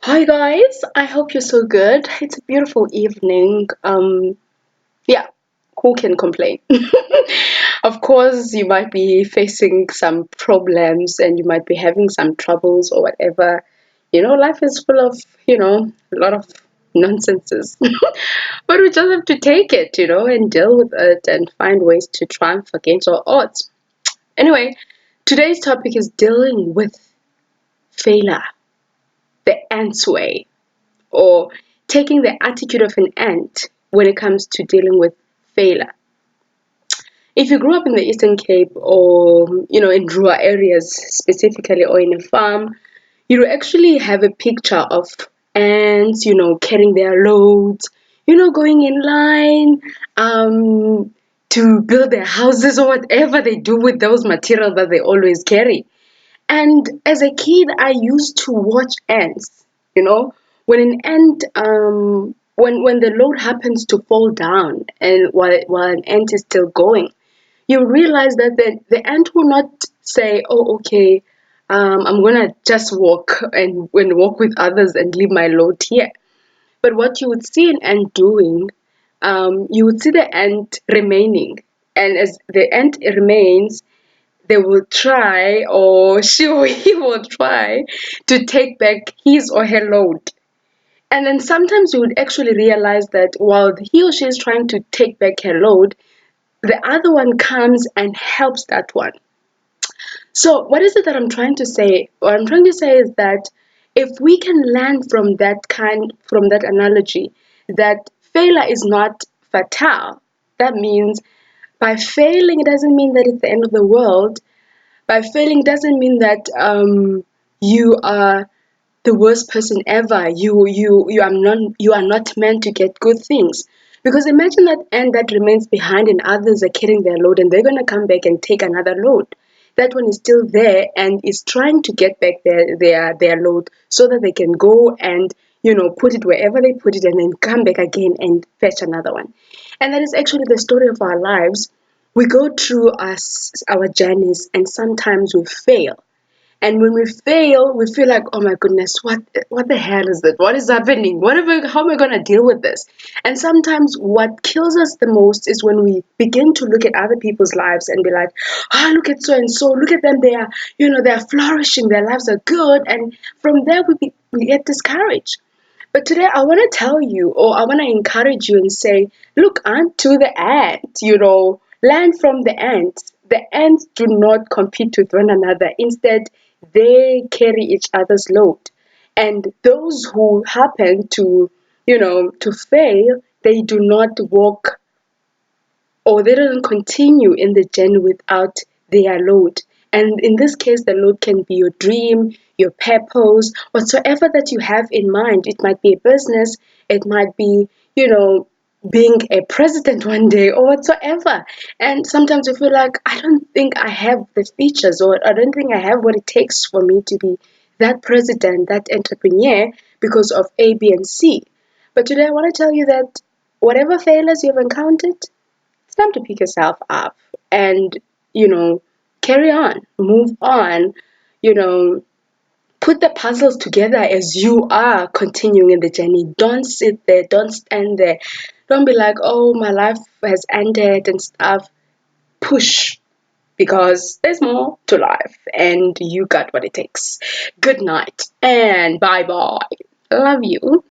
Hi guys, I hope you're so good. It's a beautiful evening. Yeah, who can complain? Of course, you might be facing some problems and you might be having some troubles or whatever. Life is full of, a lot of nonsenses. But we just have to take it, and deal with it and find ways to triumph against all odds. Anyway, today's topic is dealing with failure, the ant's way, or taking the attitude of an ant when it comes to dealing with failure. If you grew up in the Eastern Cape or in rural areas specifically or in a farm, you actually have a picture of ants, carrying their loads, going in line to build their houses or whatever they do with those materials that they always carry. And as a kid, I used to watch ants. When an ant, when the load happens to fall down, and while an ant is still going, you realize that the ant will not say, "Oh, okay, I'm gonna just walk and walk with others and leave my load here." But what you would see an ant doing, you would see the ant remaining, and as the ant remains, they will try or she or he will try to take back his or her load. And then sometimes you would actually realize that while he or she is trying to take back her load, the other one comes and helps that one. So, what is it that I'm trying to say? What I'm trying to say is that if we can learn from that analogy, that failure is not fatal, that means by failing, it doesn't mean that it's the end of the world. By failing doesn't mean that you are the worst person ever. You are not meant to get good things. Because imagine that ant that remains behind and others are carrying their load and they're gonna come back and take another load. That one is still there and is trying to get back their load so that they can go and put it wherever they put it and then come back again and fetch another one. And that is actually the story of our lives. We go through our journeys and sometimes we fail. And when we fail, we feel like, oh my goodness, what the hell is it? What is happening? How am I gonna deal with this? And sometimes what kills us the most is when we begin to look at other people's lives and be like, look at so and so, look at them, they are flourishing, their lives are good, and from there we get discouraged. But today I want to tell you, or I want to encourage you and say, look, to the ant, learn from the ants. The ants do not compete with one another. Instead, they carry each other's load. And those who happen to fail, they do not walk or they don't continue in the journey without their load. And in this case, the load can be your dream, your purpose, whatsoever that you have in mind. It might be a business, it might be, being a president one day or whatsoever. And sometimes you feel like, I don't think I have the features or I don't think I have what it takes for me to be that president, that entrepreneur because of A, B, and C. But today I want to tell you that whatever failures you've encountered, it's time to pick yourself up and, you know, carry on, move on, you know, put the puzzles together as you are continuing in the journey. Don't sit there, don't stand there. Don't be like, oh, my life has ended and stuff. Push because there's more to life and you got what it takes. Good night and bye bye. Love you.